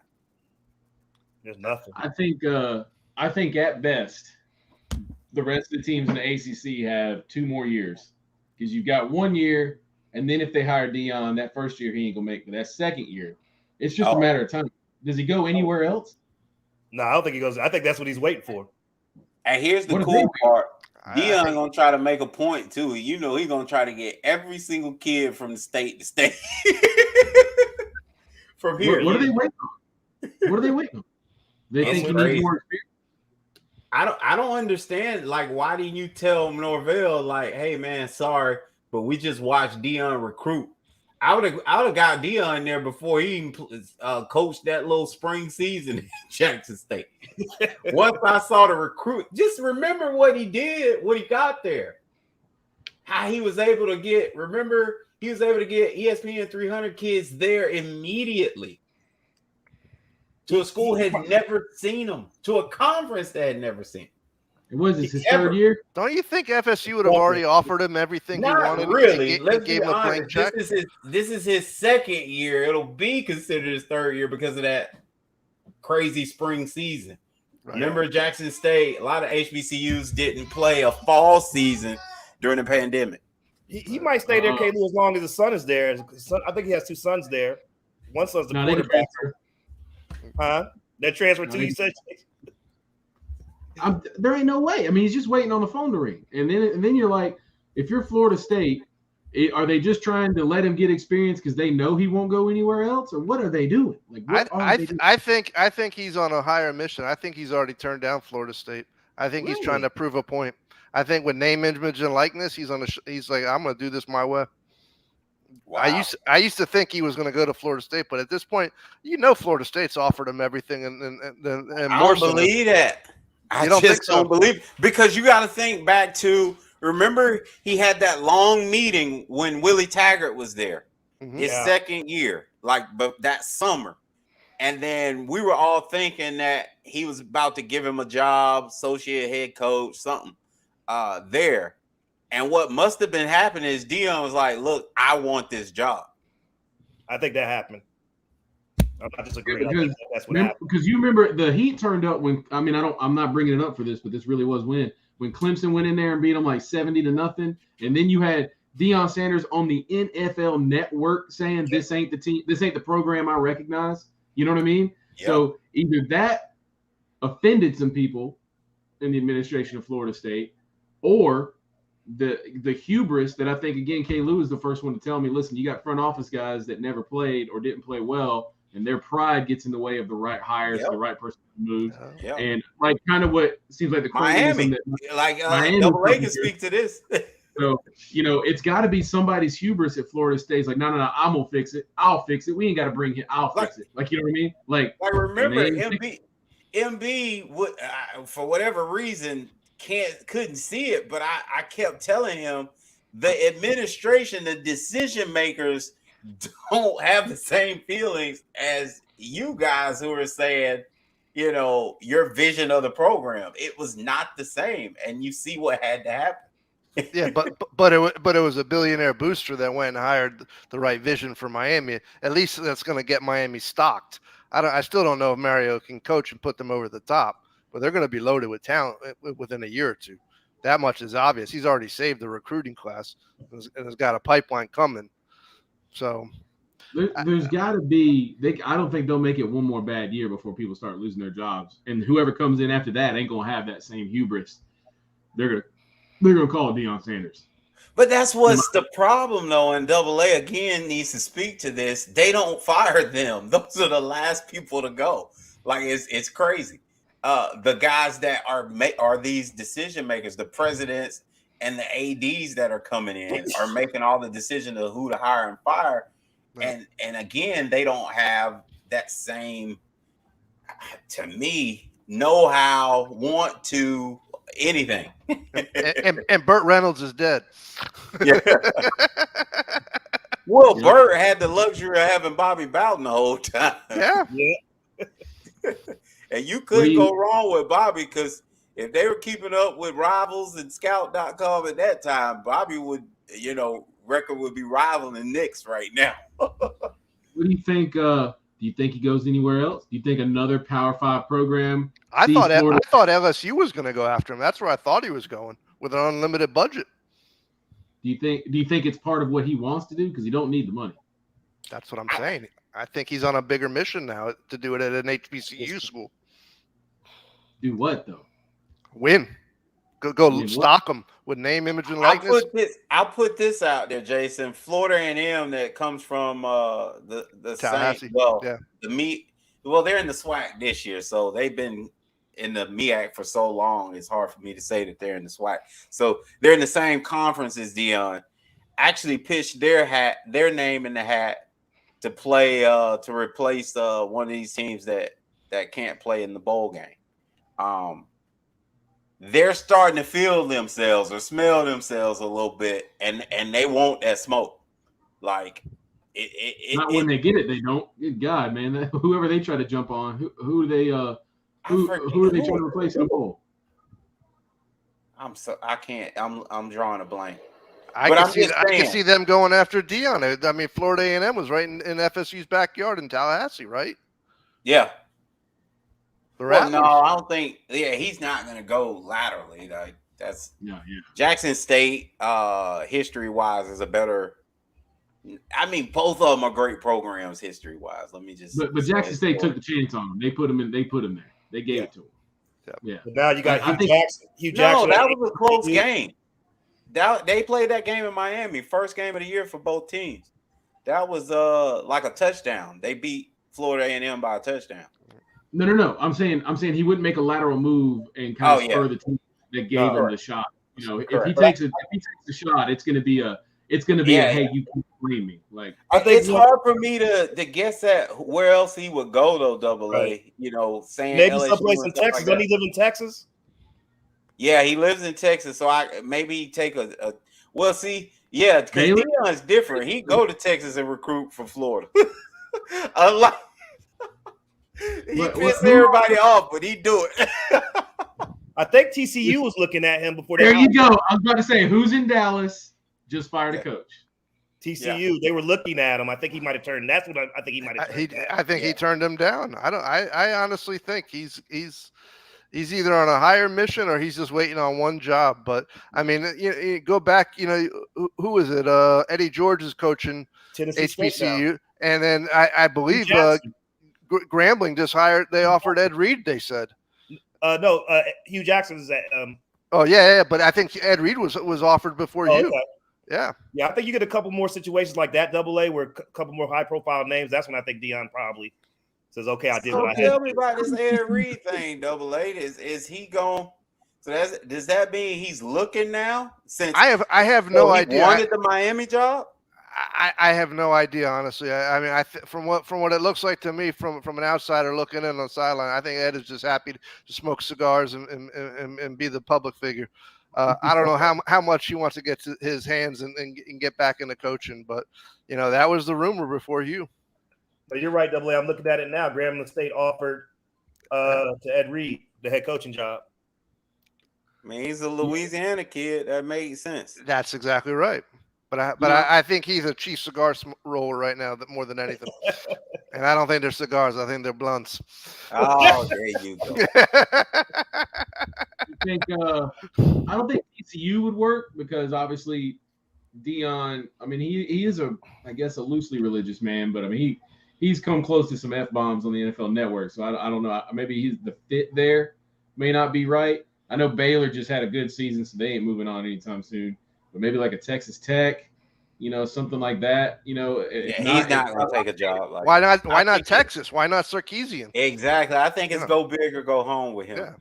There's nothing. I think at best, the rest of the teams in the ACC have 2 more years because you've got 1 year, and then if they hire Deion, that first year he ain't gonna make it. But that second year, it's just a matter of time. Does he go anywhere else? No, I don't think he goes. I think that's what he's waiting for. And here's the cool part. Deion gonna try to make a point too. He's gonna try to get every single kid from the state to state. From here. What are they waiting on? They think he needs more experience. I don't understand. Like, why didn't you tell Norvell, like, hey man, sorry, but we just watched Deion recruit. I would have got Deion there before he even coached that little spring season in Jackson State. Once I saw the recruit, just remember what he did when he got there. How he was able to get, he was able to get ESPN 300 kids there immediately. To a school that had never seen him. To a conference that had never seen him. It was his third year. Don't you think FSU would have already offered him everything he wanted? Really. Let's gave him a blank check. This is his second year. It'll be considered his third year because of that crazy spring season. Right. Remember Jackson State, a lot of HBCUs didn't play a fall season during the pandemic. He might stay there, K. Lou, as long as his son is there. I think he has 2 sons there. One son's the quarterback. That transfer to you said. There ain't no way. I mean, he's just waiting on the phone to ring, and then you're like, if you're Florida State, are they just trying to let him get experience because they know he won't go anywhere else, or what are they doing? Like, I think he's on a higher mission. I think he's already turned down Florida State. I think he's Really? trying to prove a point. I think with name, image, and likeness, he's like, I'm going to do this my way. Wow. I used to think he was going to go to Florida State, but at this point, Florida State's offered him everything, and I more don't so. believe that. I don't just think so? don't believe, because you got to think back to, remember he had that long meeting when Willie Taggart was there, his second year, but that summer. And then we were all thinking that he was about to give him a job, associate head coach, something there. And what must have been happening is Deion was like, look, I want this job. I think that happened. I'm not disagreeing. I think that's what happened. Because you remember the heat turned up when, I'm not bringing it up for this, but this really was when Clemson went in there and beat them like 70-0. And then you had Deion Sanders on the NFL Network saying, this ain't the team, this ain't the program I recognize. You know what I mean? Yep. So either that offended some people in the administration of Florida State, or the hubris that I think, again, K. Lou is the first one to tell me, listen, you got front office guys that never played or didn't play well, and their pride gets in the way of the right hires, the right person moves. Yep. And like kind of what seems like the Miami, Miami Double A can speak to this. So, it's got to be somebody's hubris at Florida State. Like, no, I'm going to fix it. I'll fix it. We ain't got to bring him. I'll fix it. Like, you know what I mean? Like remember, MB would, for whatever reason, couldn't see it, but I kept telling him the administration, the decision makers don't have the same feelings as you guys who are saying, your vision of the program. It was not the same, and you see what had to happen. Yeah, but it was a billionaire booster that went and hired the right vision for Miami. At least that's going to get Miami stocked. I still don't know if Mario can coach and put them over the top, but they're going to be loaded with talent within a year or two. That much is obvious. He's already saved the recruiting class and has got a pipeline coming. So there's got to be. I don't think they'll make it one more bad year before people start losing their jobs, and whoever comes in after that ain't gonna have that same hubris. They're gonna call it Deion Sanders. But that's what's the problem, though, and Double A, again, needs to speak to this. They don't fire them. Those are the last people to go. Like, it's crazy. The guys that are these decision makers, the presidents and the ADs that are coming in are making all the decisions of who to hire and fire. And again, they don't have that same, to me, know-how, want to, anything. and Burt Reynolds is dead. Yeah. Well, Burt had the luxury of having Bobby Bowden the whole time. Yeah. And you couldn't go wrong with Bobby, because if they were keeping up with Rivals and Scout.com at that time, Bobby would, record would be rivaling Knicks right now. What do you think? Do you think he goes anywhere else? Do you think another Power 5 program? I thought LSU was going to go after him. That's where I thought he was going, with an unlimited budget. Do you think it's part of what he wants to do? Because he don't need the money. That's what I'm saying. I think he's on a bigger mission now to do it at an HBCU school. Do what, though? Win. Go stock them with name, image, and likeness. I'll put this out there, Jason. Florida A&M, that comes from the Tallahassee. They're in the SWAC this year, so they've been in the MEAC for so long. It's hard for me to say that they're in the SWAC. So they're in the same conference as Deion. Actually pitched their name in the hat to play to replace one of these teams that can't play in the bowl game. They're starting to feel themselves or smell themselves a little bit, and they want that smoke. Like not when they get it, they don't. Good God, man! Whoever they try to jump on, who are they trying to replace in the bowl? I'm drawing a blank. I can see them going after Deion. I mean, Florida A&M was right in FSU's backyard in Tallahassee, right? Yeah. Well, no, I don't think. Yeah, he's not going to go laterally. Like, that's Jackson State. History-wise, is a better. I mean, both of them are great programs history-wise. Let me just. But Jackson State took the chance on him. They put him in. They put him there. They gave it to him. Yeah. But now you got Hugh Jackson. No, that was a close game. They played that game in Miami. First game of the year for both teams. That was like a touchdown. They beat Florida A&M by a touchdown. No. I'm saying he wouldn't make a lateral move and kind of spur the team that gave him the shot. You know, if he takes a shot, it's gonna be a hey, you can blame me. Like I think it's hard for me to guess at where else he would go though. Double A, Right. you know, saying Maybe LSU someplace and in stuff Texas. like Don't that. he live in Texas? Yeah, he lives in Texas, so I maybe take a well. See, yeah, because Deion's different. He go to Texas and recruit from Florida. Unlike he piss everybody off, but he do it. I think TCU was looking at him before. There you go. I was about to say, who's in Dallas? Just fired a coach. TCU, they were looking at him. I think he might have turned. That's what I think he might have. I think he turned him down. I honestly think he's either on a higher mission or he's just waiting on one job. But I mean, you go back. You know, who is it? Eddie George is coaching Tennessee HBCU, and then I believe Grambling just hired. They offered Ed Reed. They said. No, Hugh Jackson is at. Oh yeah, but I think Ed Reed was offered before you. Okay. Yeah. I think you get a couple more situations like that, Double A, where a couple more high-profile names. That's when I think Deion probably says, "Okay, I did what I had." Tell me about this Ed Reed thing, Double A. Is he going? So does that mean he's looking now? Since I have no idea. Wanted the Miami job. I have no idea, honestly. I mean, from what it looks like to me, from an outsider looking in on the sideline, I think Ed is just happy to smoke cigars and be the public figure. I don't know how much he wants to get to his hands and get back into coaching, but you know that was the rumor before you. But you're right, Double A. I'm looking at it now. Grambling State offered to Ed Reed the head coaching job. I mean, he's a Louisiana kid. That made sense. That's exactly right. But I think he's a chief cigar roller right now, more than anything. And I don't think they're cigars. I think they're blunts. Oh, there you go. I don't think TCU would work because obviously Deion. I mean, he is I guess a loosely religious man, but I mean he's come close to some F-bombs on the NFL Network. So I don't know. Maybe the fit there may not be right. I know Baylor just had a good season, so they ain't moving on anytime soon. But maybe like a Texas Tech, you know, something like that. You know, he's not going to take a job. Like why not? Why not Texas? Why not Sarkisian? Exactly. I think it's go big or go home with him. Yeah.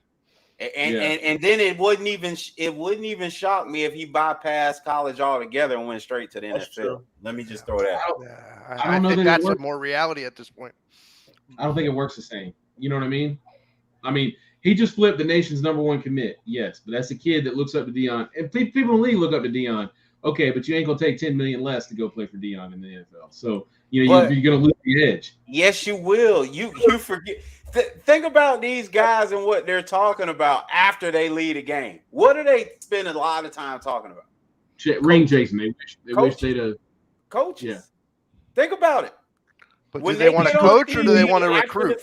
And then it wouldn't even shock me if he bypassed college altogether and went straight to the NFL. Let me just throw that out. I think that's a more reality at this point. I don't think it works the same. You know what I mean? I mean, he just flipped the nation's #1 commit. Yes, but that's a kid that looks up to Deion. And people in the league look up to Deion. Okay, but you ain't gonna take $10 million less to go play for Deion in the NFL. So you're gonna lose the edge. Yes, you will. You forget. Think about these guys and what they're talking about after they lead a game. What do they spend a lot of time talking about? Ring chasing. They wish they'd have coaches. Yeah. Think about it. But do they want to coach or do they want to recruit?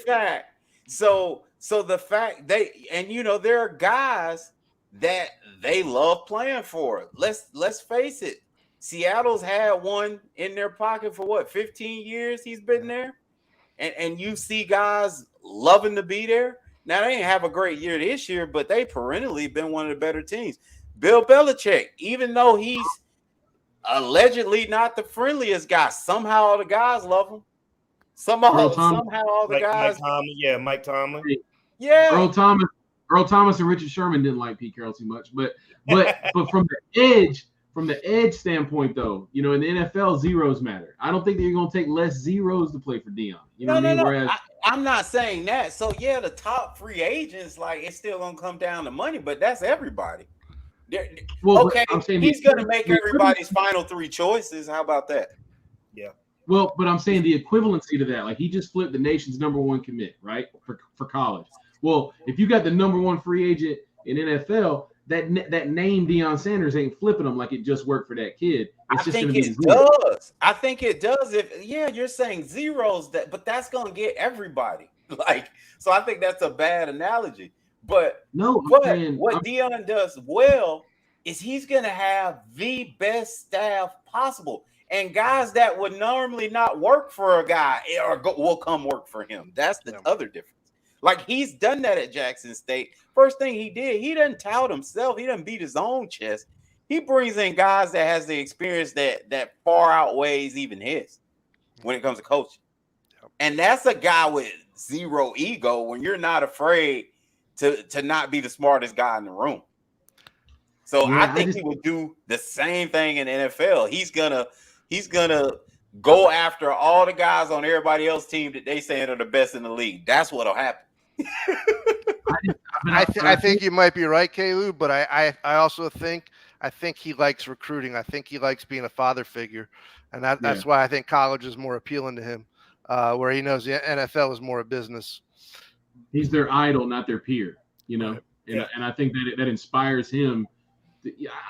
So the fact there are guys that they love playing for. Let's face it. Seattle's had one in their pocket for 15 years he's been there. And you see guys loving to be there. Now they didn't have a great year this year, but they perennially been one of the better teams. Bill Belichick, even though he's allegedly not the friendliest guy, somehow all the guys love him. Somehow all the guys. Mike Tomlin. Yeah. Earl Thomas and Richard Sherman didn't like Pete Carroll too much, but from the edge standpoint, though, you know, in the NFL, zeros matter. I don't think that you're going to take less zeros to play for Deion. You know what I mean? Whereas I'm not saying that. So yeah, the top free agents, like it's still going to come down to money, but that's everybody. Okay, he's going to make everybody's final 3 choices. How about that? Yeah. Well, but I'm saying the equivalency to that, like he just flipped the nation's #1 commit, right, for college. Well, if you got the #1 free agent in NFL, that name Deion Sanders ain't flipping them like it just worked for that kid. It's just going to be does. I think it does. You're saying zeros, but that's going to get everybody. So I think that's a bad analogy. But what Deion does well is he's going to have the best staff possible. And guys that would normally not work for a guy will come work for him. That's the other difference. Like he's done that at Jackson State. First thing he did, he doesn't tout himself. He doesn't beat his own chest. He brings in guys that has the experience that far outweighs even his when it comes to coaching. And that's a guy with zero ego when you're not afraid to not be the smartest guy in the room. So I think he would do the same thing in the NFL. He's gonna go after all the guys on everybody else's team that they saying are the best in the league. That's what'll happen. I think you might be right, Kalu, but I also think he likes recruiting. I think he likes being a father figure, and that's why I think college is more appealing to him, where he knows the NFL is more a business. He's their idol, not their peer, Right. And I think that inspires him.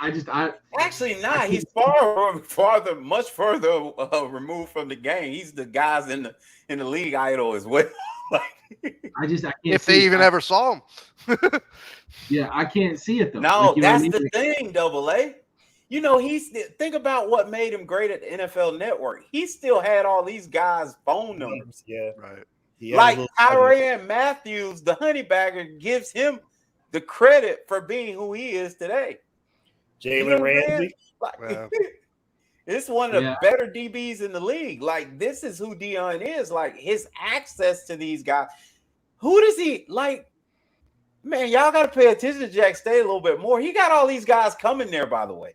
Actually not. He's much further removed from the game. He's the guys in the league idol as well. I can't. If they even ever saw him. Yeah, I can't see it though. No, that's the thing, Double A. Think about what made him great at the NFL Network. He still had all these guys' phone numbers. Yeah, right. Like Tyrann Matthews, the Honeybagger, gives him the credit for being who he is today. Jalen Ramsey. It's one of the better DBs in the league. Like, this is who Deion is. Like, his access to these guys. Who does he like? Man, y'all got to pay attention to Jack State a little bit more. He got all these guys coming there, by the way.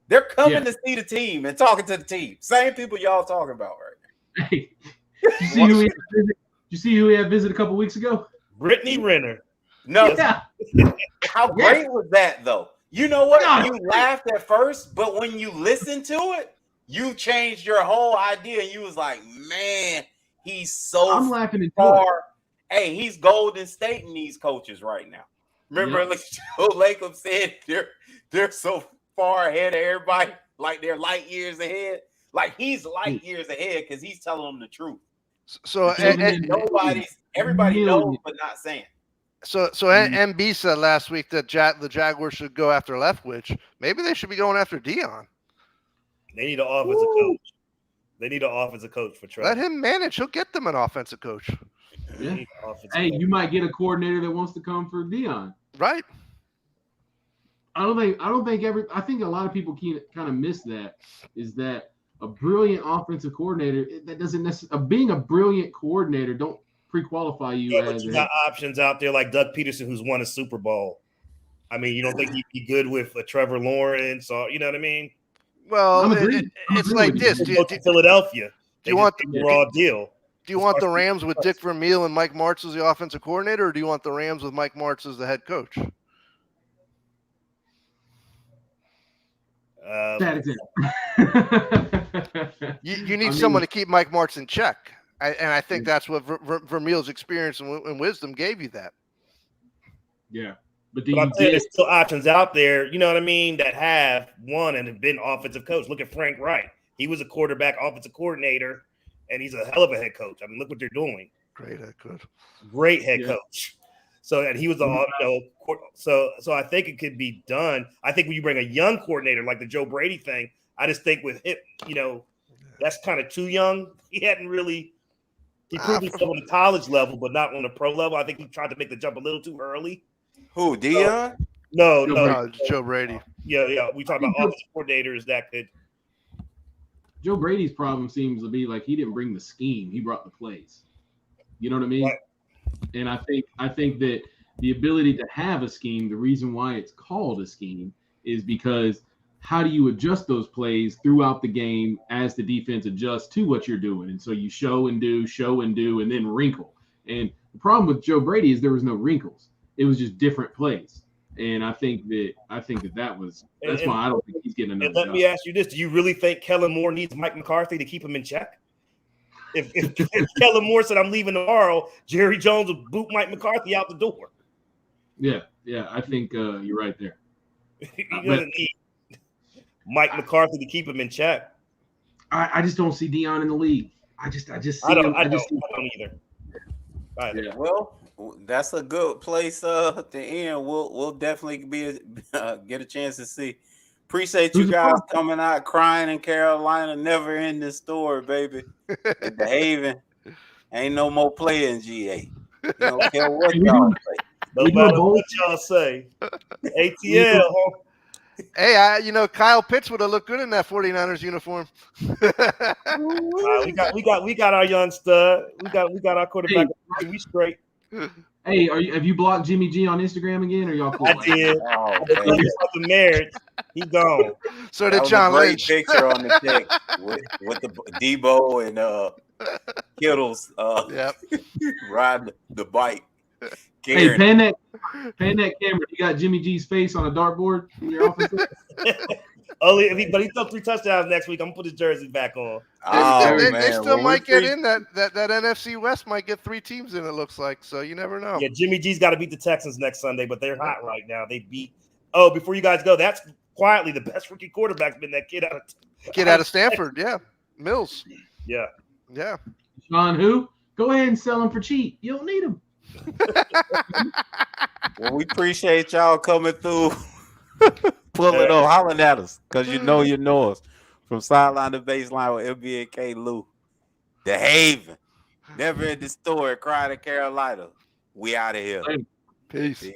They're coming to see the team and talking to the team. Same people y'all talking about right now. Hey, you see who we had visit a couple weeks ago? Brittany Renner. No. Yeah. How great was that, though? You know what? You laughed at first, but when you listened to it, you changed your whole idea. And you was like, man, he's so I'm laughing far. Hey, he's Golden State in these coaches right now. Remember, Joe Lacob said they're so far ahead of everybody, like they're light years ahead. Like, he's light years ahead because he's telling them the truth. So everybody knows, but not saying. So MB said last week that the Jaguars should go after Leftwich. Maybe they should be going after Deion. They need an offensive coach. They need an offensive coach for Trevor. Let him manage. He'll get them an offensive coach. Yeah. Hey, you might get a coordinator that wants to come for Deion. Right. I think a lot of people kind of miss that, is that a brilliant offensive coordinator, that doesn't necessarily, being a brilliant coordinator don't pre-qualify you as. But you got options out there like Doug Peterson, who's won a Super Bowl. I mean, you don't think he'd be good with a Trevor Lawrence, or you know what I mean? Well, it's like this. Philadelphia. Do you want the raw deal? Do you want the Rams with Dick Vermeil and Mike Martz as the offensive coordinator, or do you want the Rams with Mike Martz as the head coach? You need someone to keep Mike Martz in check. And I think that's what Vermeil's experience and wisdom gave you that. Yeah. But I'm saying there's still options out there, you know what I mean, that have won and have been offensive coach. Look at Frank Wright. He was a quarterback offensive coordinator, and he's a hell of a head coach. I mean, look what they're doing. Great head coach. Great head coach. So, and he was so I think it could be done. I think when you bring a young coordinator like the Joe Brady thing, I just think with him, that's kind of too young. He proved himself on the college level, but not on the pro level. I think he tried to make the jump a little too early. Who, Deion? No, Joe Brady. Yeah. We talk about offensive coordinators that could. Joe Brady's problem seems to be like he didn't bring the scheme; he brought the plays. You know what I mean? Right. And I think that the ability to have a scheme, the reason why it's called a scheme, is because how do you adjust those plays throughout the game as the defense adjusts to what you're doing? And so you show and do, and then wrinkle. And the problem with Joe Brady is there was no wrinkles. It was just different plays. And I think that's why I don't think he's getting enough. Let me ask you this: do you really think Kellen Moore needs Mike McCarthy to keep him in check? If Kellen Moore said, "I'm leaving tomorrow," Jerry Jones will boot Mike McCarthy out the door. Yeah, I think you're right there. He doesn't need Mike McCarthy to keep him in check. I just don't see Deion in the league. I don't either. Yeah. Well, that's a good place to end. We'll definitely get a chance to see. Appreciate you guys coming out crying in Carolina. Never in this story, baby. Behaving. Ain't no more playing GA. You don't care what y'all say. No matter what y'all say. ATL. Hey, Kyle Pitts would have looked good in that 49ers uniform. We got our young stud. We got our quarterback. Hey. We straight. Hey, have you blocked Jimmy G on Instagram again, or y'all cool? I did. Oh, The man. marriage. He gone. So That did was John a great Lynch. picture on the text with the Debo and Kittles Yep. riding the bike. Hey, Karen. pan that camera. You got Jimmy G's face on a dartboard in your office. But he took 3 touchdowns next week. I'm gonna put his jersey back on. Oh, they man. still Well, might get in that NFC West might get 3 teams in, it looks like. So you never know. Yeah, Jimmy G's got to beat the Texans next Sunday, but they're hot right now. They beat. Oh, before you guys go, that's quietly the best rookie quarterback's been that kid out of Stanford. Yeah, Mills. Yeah. Sean, who? Go ahead and sell him for cheap. You don't need him. Well, we appreciate y'all coming through, pulling up, hollering at us, because you know us. From sideline to baseline with NBA and K. Lou. The Haven. Never in the store, crying in Carolina. We out of here. Peace.